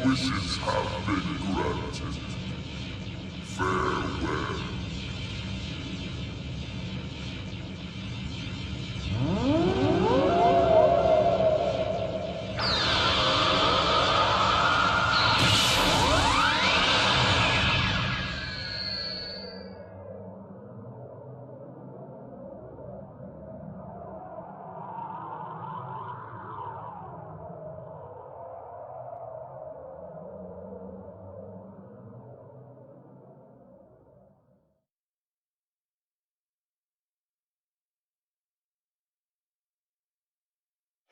wishes have been granted. Farewell.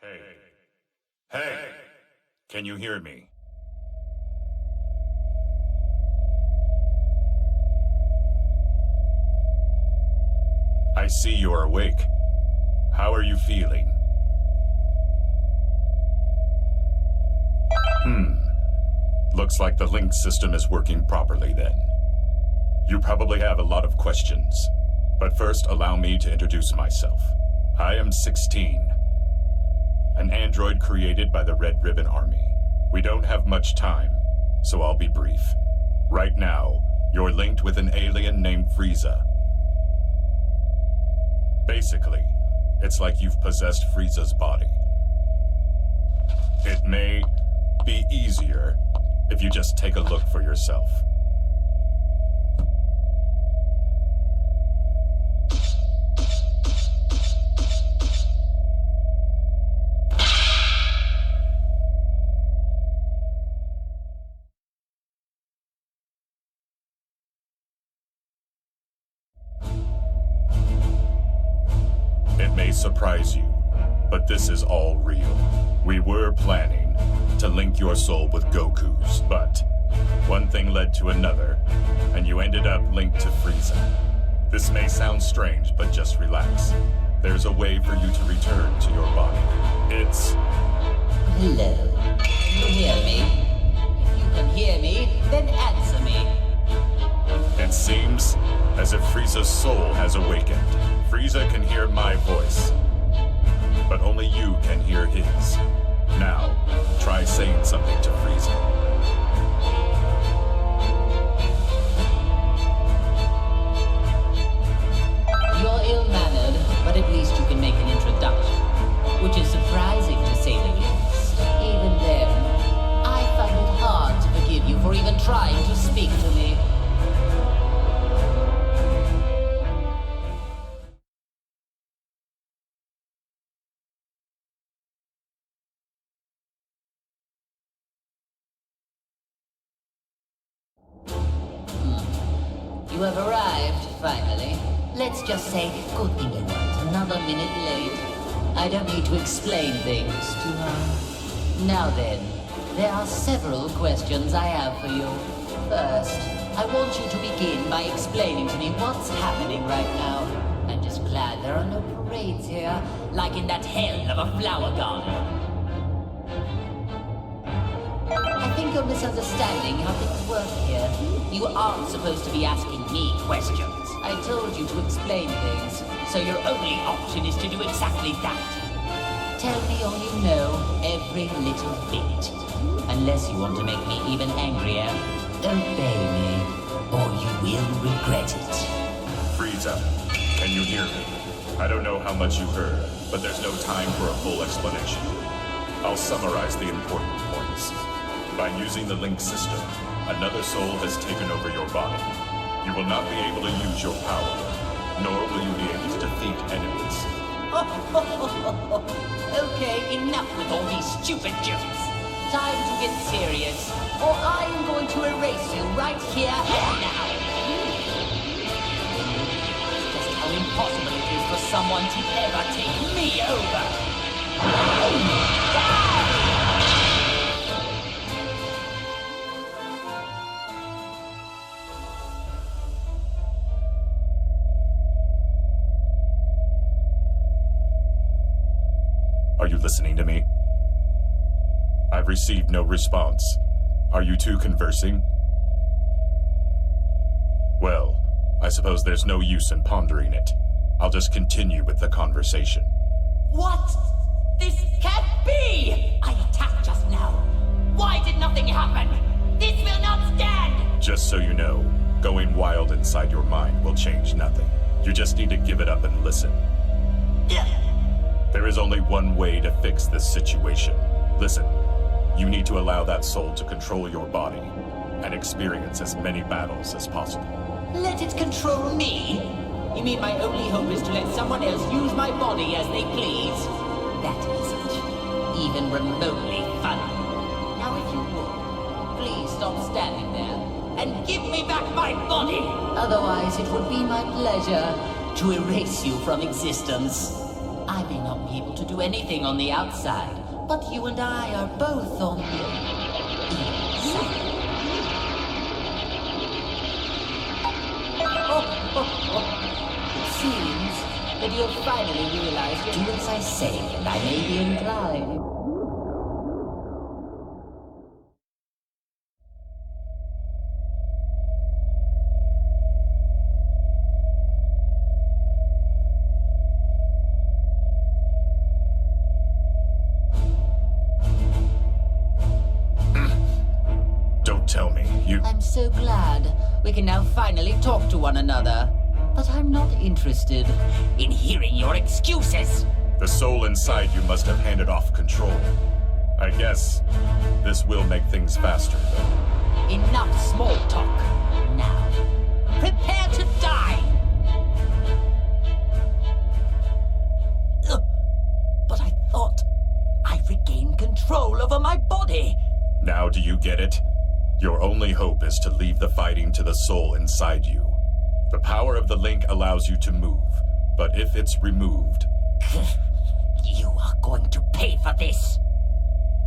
Hey. Hey! Can you hear me? I see you're awake. How are you feeling? Looks like the link system is working properly then. You probably have a lot of questions. But first, allow me to introduce myself. I am 16. An android created by the Red Ribbon Army. We don't have much time, so I'll be brief. Right now, you're linked with an alien named Frieza. Basically, it's like you've possessed Frieza's body. It may be easier if you just take a look for yourself. It may surprise you, but this is all real. We were planning to link your soul with Goku's, but one thing led to another, and you ended up linked to Frieza. This may sound strange, but just relax. There's a way for you to return to your body. It's... Hello. Can you hear me? If you can hear me, then answer me. It seems as if Frieza's soul has awakened. Frieza can hear my voice, but only you can hear his. Now, try saying something to Frieza. You're ill-mannered, but at least you can make an introduction. Which is surprising, to say the least. Even then, I find it hard to forgive you for even trying to speak to me. You have arrived, finally. Let's just say, good thing you weren't another minute late. I don't need to explain things to her. Now then, there are several questions I have for you. First, I want you to begin by explaining to me what's happening right now. I'm just glad there are no parades here, like in that hell of a flower garden. I think you're misunderstanding how things work here. You aren't supposed to be asking me questions. I told you to explain things, so your only option is to do exactly that. Tell me all you know, every little bit. Unless you want to make me even angrier, obey me, or you will regret it. Frieza, can you hear me? I don't know how much you heard, but there's no time for a full explanation. I'll summarize the important points. By using the link system, another soul has taken over your body. You will not be able to use your power, nor will you be able to defeat enemies. Okay, enough with all these stupid jokes. Time to get serious, or I'm going to erase you right here and now. It's just how impossible it is for someone to ever take me over. Are you listening to me? I've received no response. Are you two conversing? Well, I suppose there's no use in pondering it. I'll just continue with the conversation. What? This can't be! I attacked just now. Why Why did nothing happen? This will not stand! Just so you know, going wild inside your mind will change nothing. You just need to give it up and listen. There is only one way to fix this situation. Listen, you need to allow that soul to control your body and experience as many battles as possible. Let it control me? You mean my only hope is to let someone else use my body as they please? That isn't even remotely funny. Now if you would, please stop standing there and give me back my body! Otherwise, it would be my pleasure to erase you from existence. I may not be able to do anything on the outside, but you and I are both on the inside. It seems that you have finally realized to do as I say, and I may be inclined. Tell me, I'm so glad we can now finally talk to one another. But I'm not interested in hearing your excuses. The soul inside you must have handed off control. I guess this will make things faster, though. Enough small talk. Now, prepare to die! But I thought I regained control over my body. Now do you get it? Your only hope is to leave the fighting to the soul inside you. The power of the link allows you to move, but if it's removed... You are going to pay for this.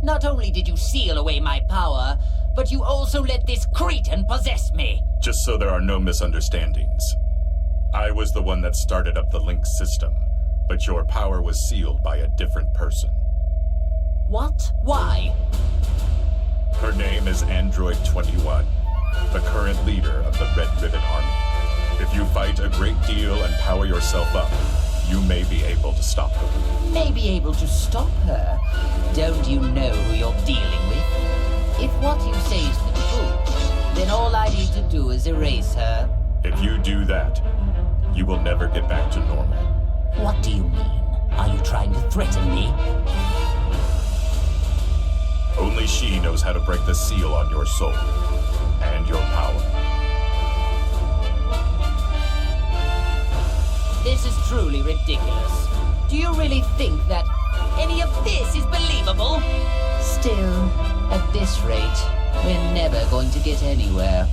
Not only did you seal away my power, but you also let this cretin possess me. Just so there are no misunderstandings. I was the one that started up the link system, but your power was sealed by a different person. What? Why? Her name is Android 21, the current leader of the Red Ribbon Army. If you fight a great deal and power yourself up, you may be able to stop her. May be able to stop her? Don't you know who you're dealing with? If what you say is the truth, then all I need to do is erase her. If you do that, you will never get back to normal. What do you mean? Are you trying to threaten me? Only she knows how to break the seal on your soul and your power. This is truly ridiculous. Do you really think that any of this is believable? Still, at this rate, we're never going to get anywhere.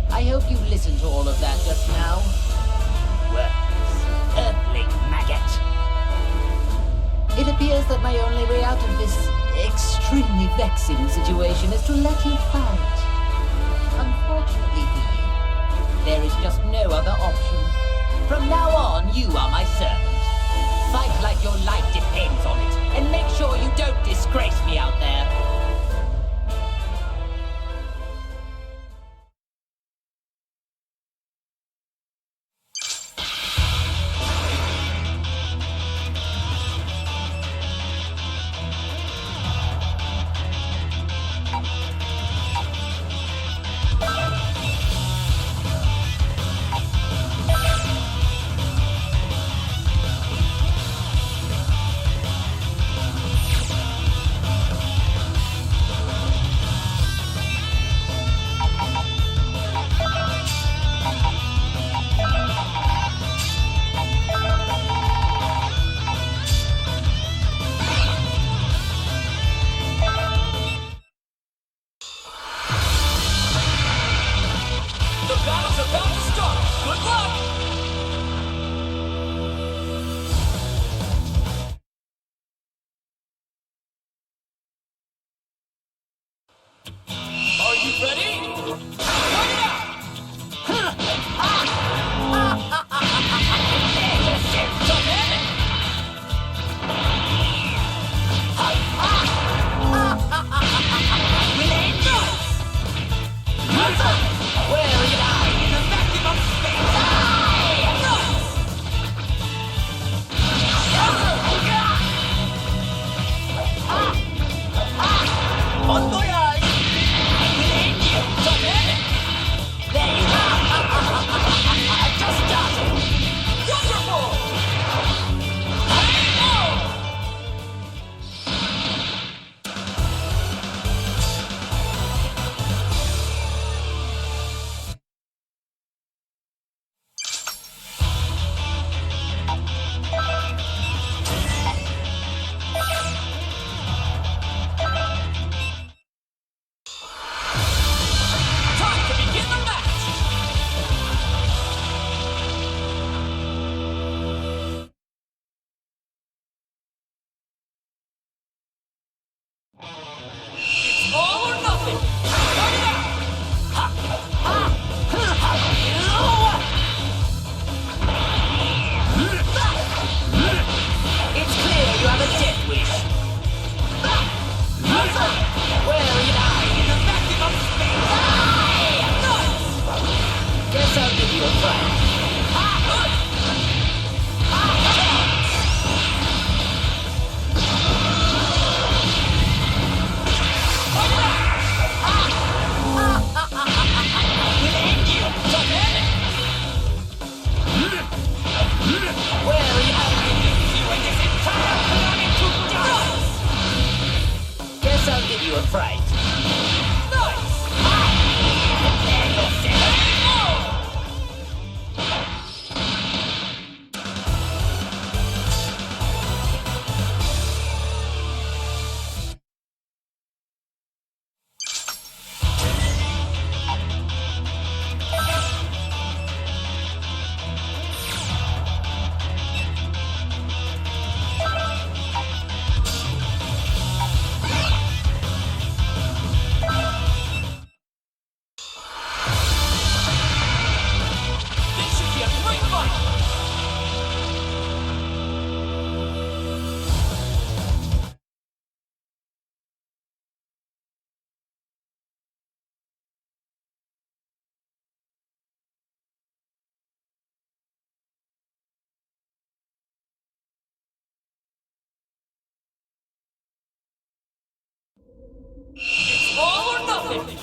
I hope you listened to all of that just now. Worthless, earthling maggot. It appears that my only way out of this extremely vexing situation is to let you fight. Unfortunately for you, there is just no other option. From now on, you are my servant. Fight like your life depends on it, and make sure you don't disgrace me out there. nothing!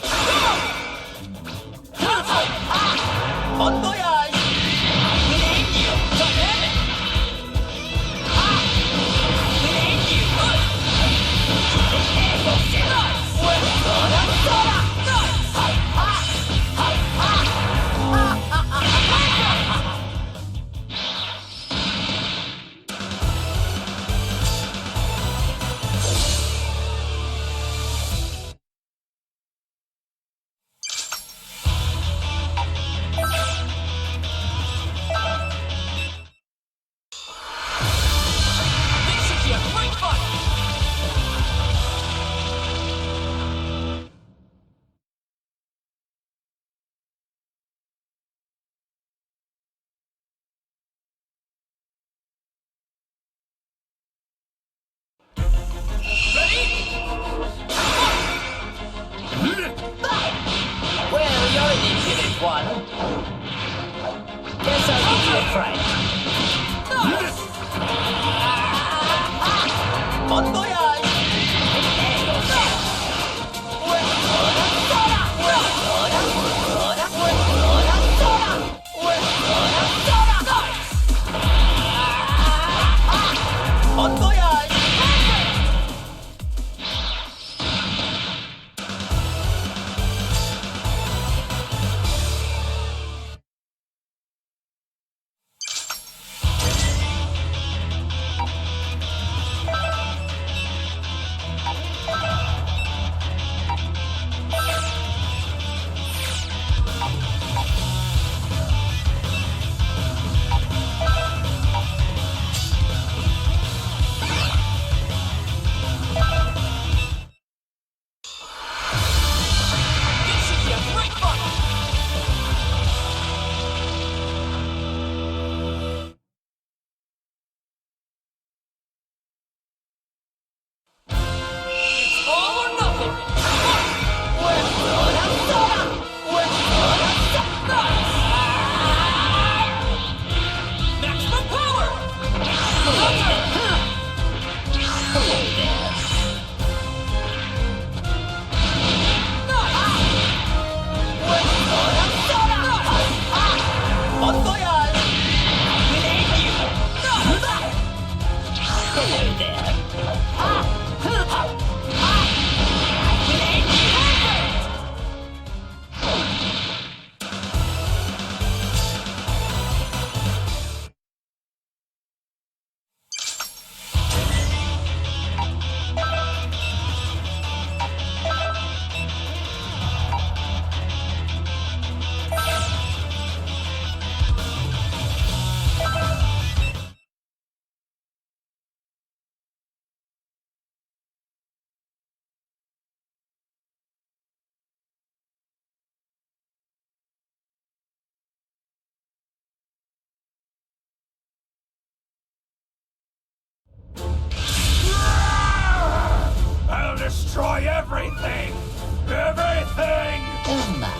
Bon voyage! We need you! To heaven! We need you! This should be a great fight! Well, you're an impudent one. Guess I'll give you a fright. Bon voyage! Bon voyage! This should be a great fight! It's all or nothing! Maximum power! Bon voyage! We need you! Hello there. We need you! I'll destroy everything! Everything! Oh my,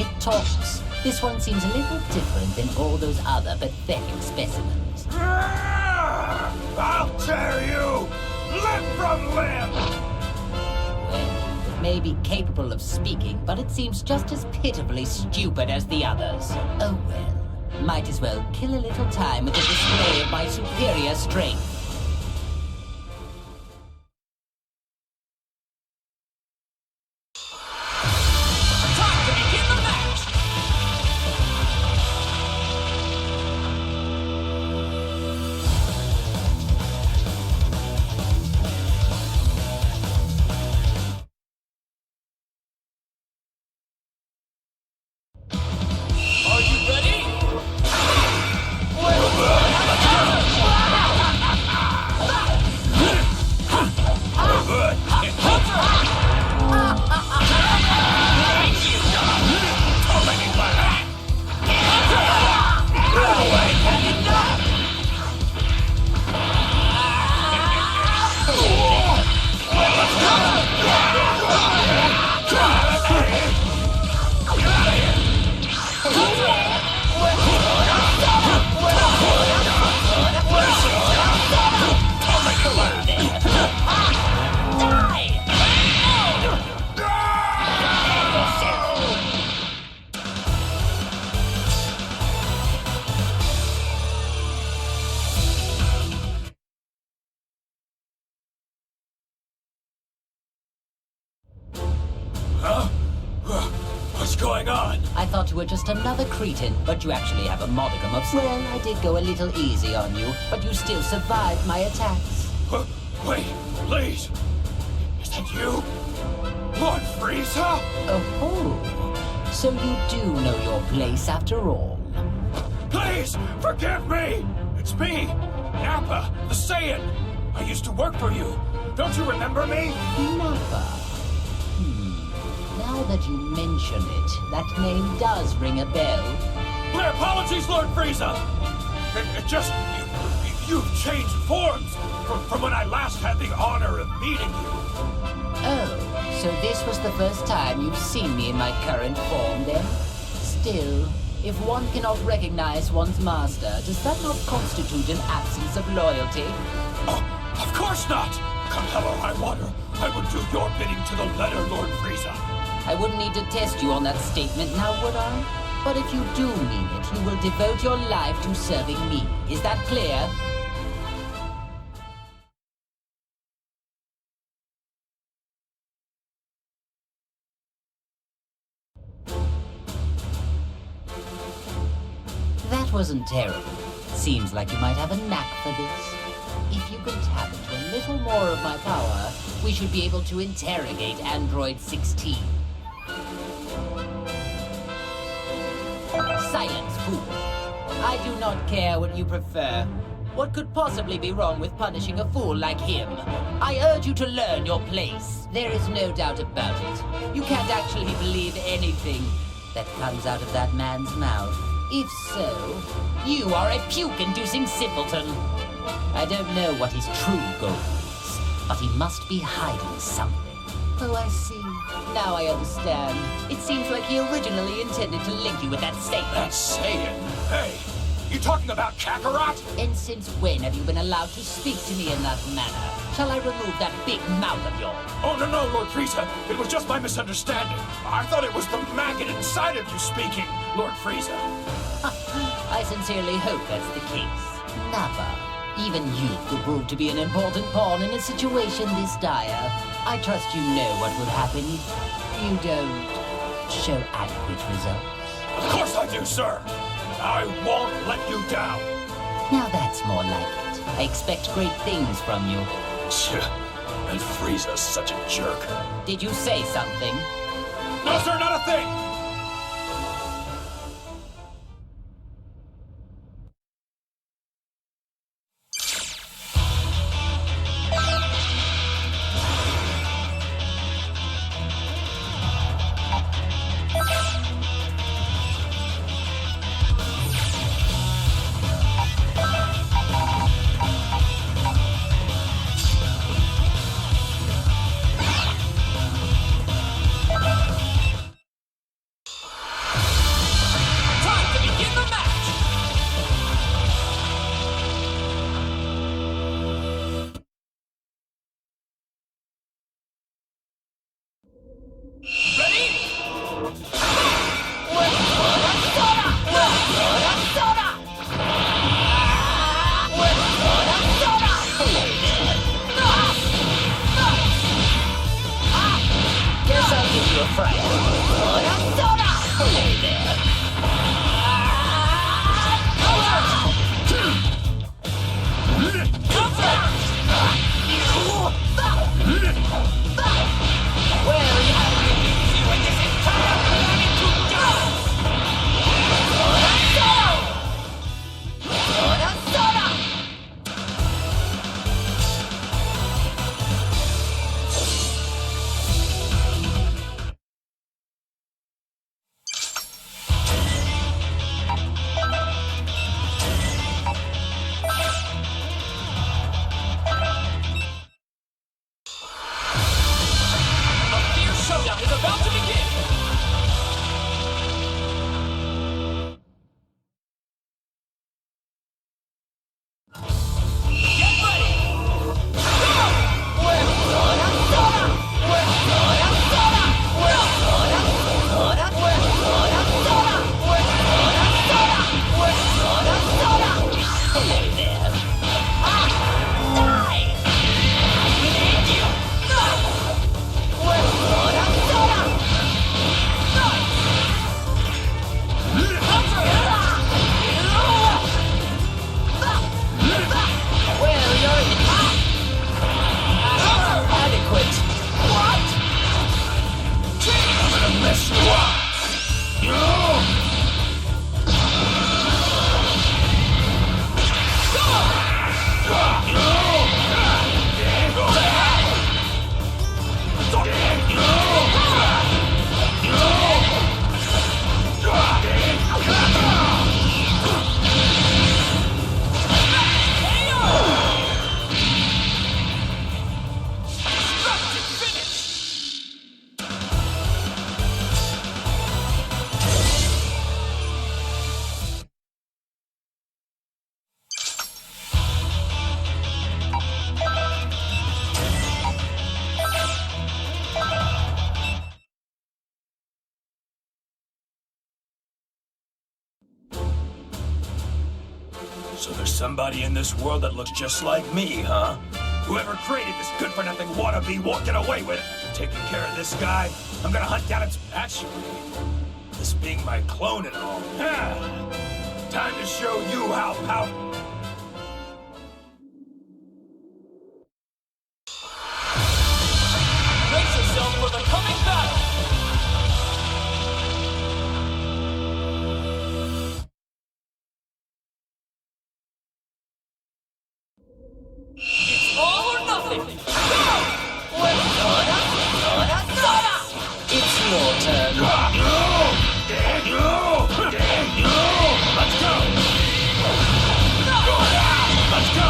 it talks. This one seems a little different than all those other pathetic specimens. I'll tear you limb from limb! Well, it may be capable of speaking, but it seems just as pitifully stupid as the others. Oh well, might as well kill a little time with a display of my superior strength. Time to begin the match! Are you ready? going on? I thought you were just another cretin, but you actually have a modicum of... Well, I did go a little easy on you, but you still survived my attacks. Wait, please. Is that you? Lord Frieza? Oh, so you do know your place after all. Please, forgive me! It's me, Nappa, the Saiyan. I used to work for you. Don't you remember me? Nappa. Now that you mention it, that name does ring a bell. My apologies, Lord Frieza! It just... You've changed forms from when I last had the honor of meeting you. Oh, so this was the first time you've seen me in my current form, then? Still, if one cannot recognize one's master, does that not constitute an absence of loyalty? Oh, of course not! Come hell or high water, I would do your bidding to the letter, Lord Frieza. I wouldn't need to test you on that statement now, would I? But if you do mean it, you will devote your life to serving me. Is that clear? That wasn't terrible. Seems like you might have a knack for this. If you can tap into a little more of my power, we should be able to interrogate Android 16. Silence, fool. I do not care what you prefer. What could possibly be wrong with punishing a fool like him? I urge you to learn your place. There is no doubt about it. You can't actually believe anything that comes out of that man's mouth. If so, you are a puke-inducing simpleton. I don't know what his true goal is, but he must be hiding something. Oh, I see. Now I understand. It seems like he originally intended to link you with that Saiyan. That Saiyan? Hey, you talking about Kakarot? And since when have you been allowed to speak to me in that manner? Shall I remove that big mouth of yours? Oh, no, Lord Frieza. It was just my misunderstanding. I thought it was the maggot inside of you speaking, Lord Frieza. I sincerely hope that's the case. Nappa, even you could prove to be an important pawn in a situation this dire. I trust you know what would happen if you don't show adequate results. Of course I do, sir. I won't let you down. Now that's more like it. I expect great things from you. And Frieza's such a jerk. Did you say something? No, sir, not a thing. just once. So there's somebody in this world that looks just like me, huh? Whoever created this good-for-nothing wannabe won't get away with it. After taking care of this guy, I'm gonna hunt down its patch. This being my clone and all. Time to show you how powerful. Brace yourself for the coming battle! It's all or nothing! It's your turn. Let's go! Let's go!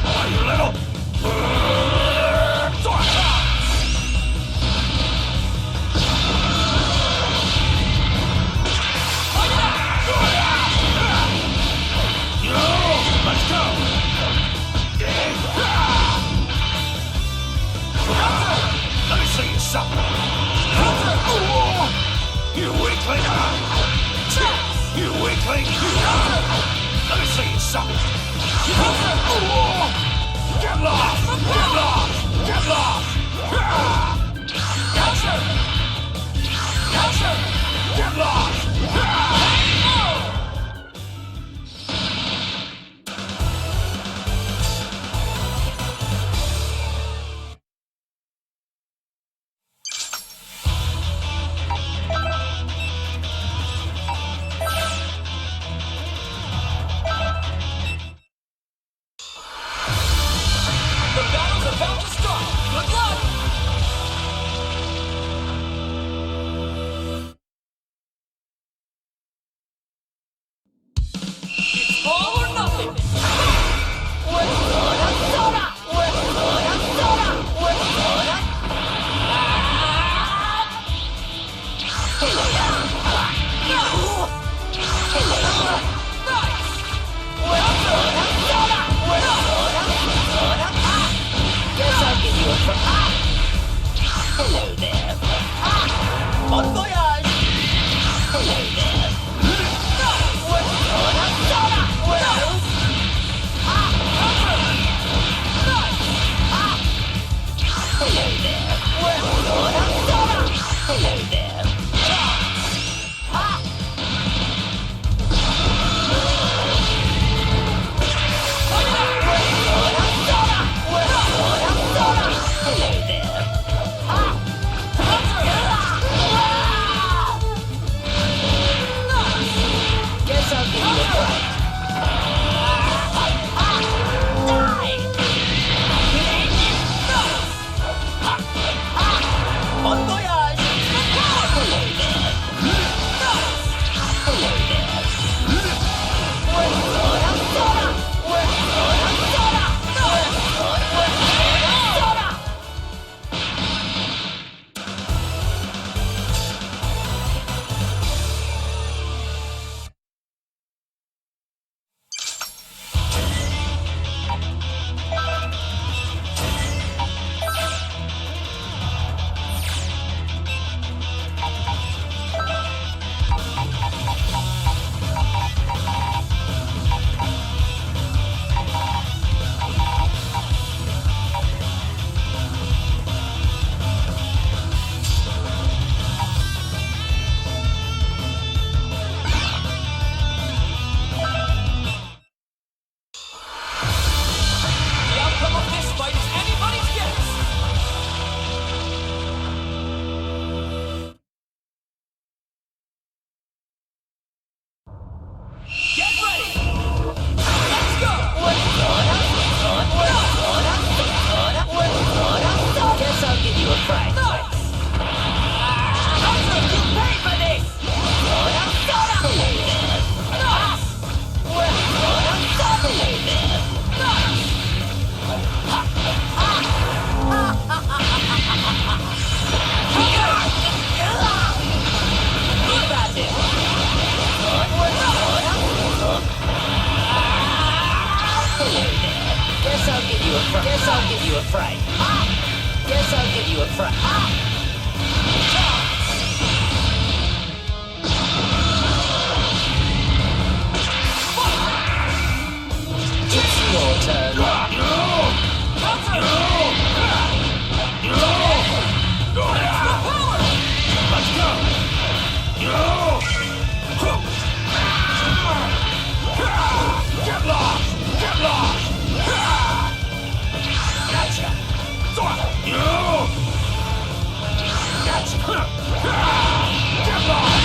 Oh, you little... Let's go! a fright. Guess I'll give you a fright. Guess I'll give you a fright. It's your turn. Let's go! Get lost! Get lost! Gotcha! Gotcha! Get lost!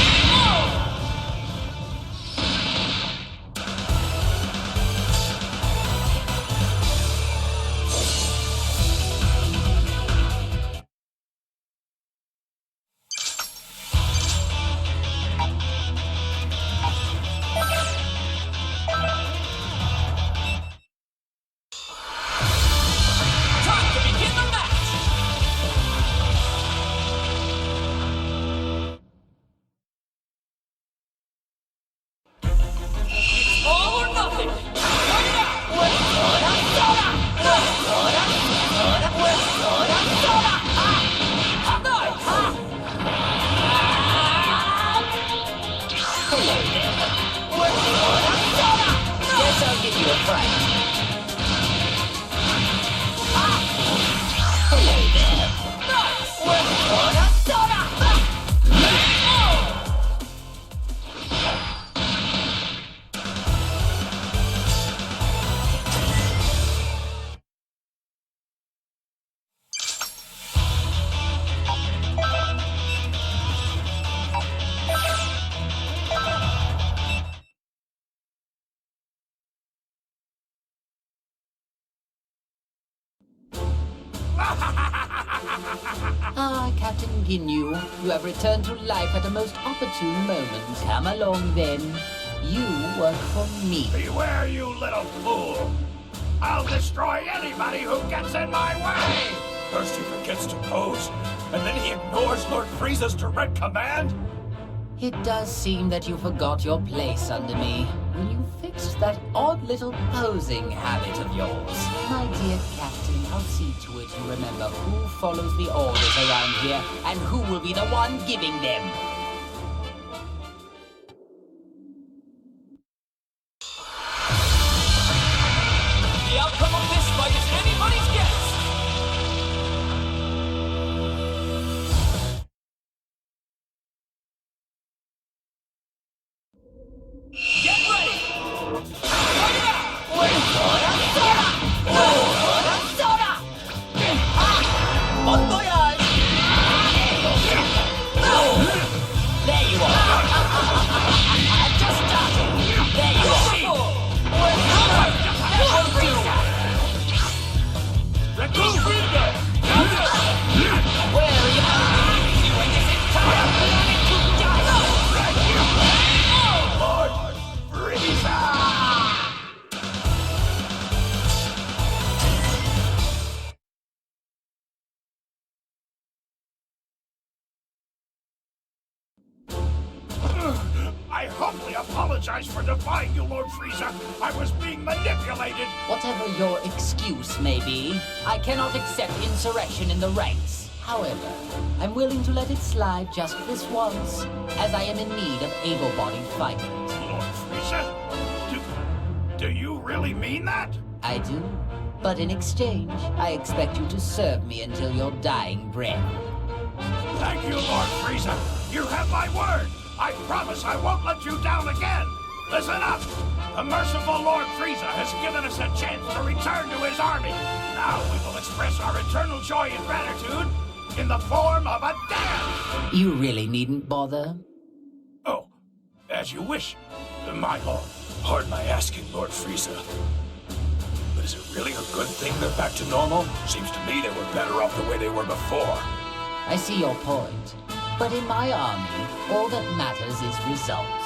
Ah, Captain Ginyu, you have returned to life at a most opportune moment. Come along, then. You work for me. Beware, you little fool! I'll destroy anybody who gets in my way! First he forgets to pose, and then he ignores Lord Frieza's direct command? It does seem that you forgot your place under me when you fixed that odd little posing habit of yours. My dear Captain, I'll see to it you remember who follows the orders around here and who will be the one giving them. The outcome of this fight is anybody's guess! Get ready! Fight it out! Bon voyage! There you are! Just starting! There you are! Let go, Frieza! Where are you? You and this entire planet to Lord Frieza! I humbly apologize for defying you, Lord Frieza. I was being manipulated. Whatever your excuse may be, I cannot accept insurrection in the ranks. However, I'm willing to let it slide just this once, as I am in need of able-bodied fighters. Lord Frieza? Do you really mean that? I do, but in exchange, I expect you to serve me until your dying breath. Thank you, Lord Frieza. You have my word. I promise I won't let you down again. Listen up. The merciful Lord Frieza has given us a chance to return to his army. Now we will express our eternal joy and gratitude in the form of a dance. You really needn't bother. Oh, as you wish, my lord. Pardon my asking, Lord Frieza. But is it really a good thing they're back to normal? Seems to me they were better off the way they were before. I see your point. But in my army, all that matters is results.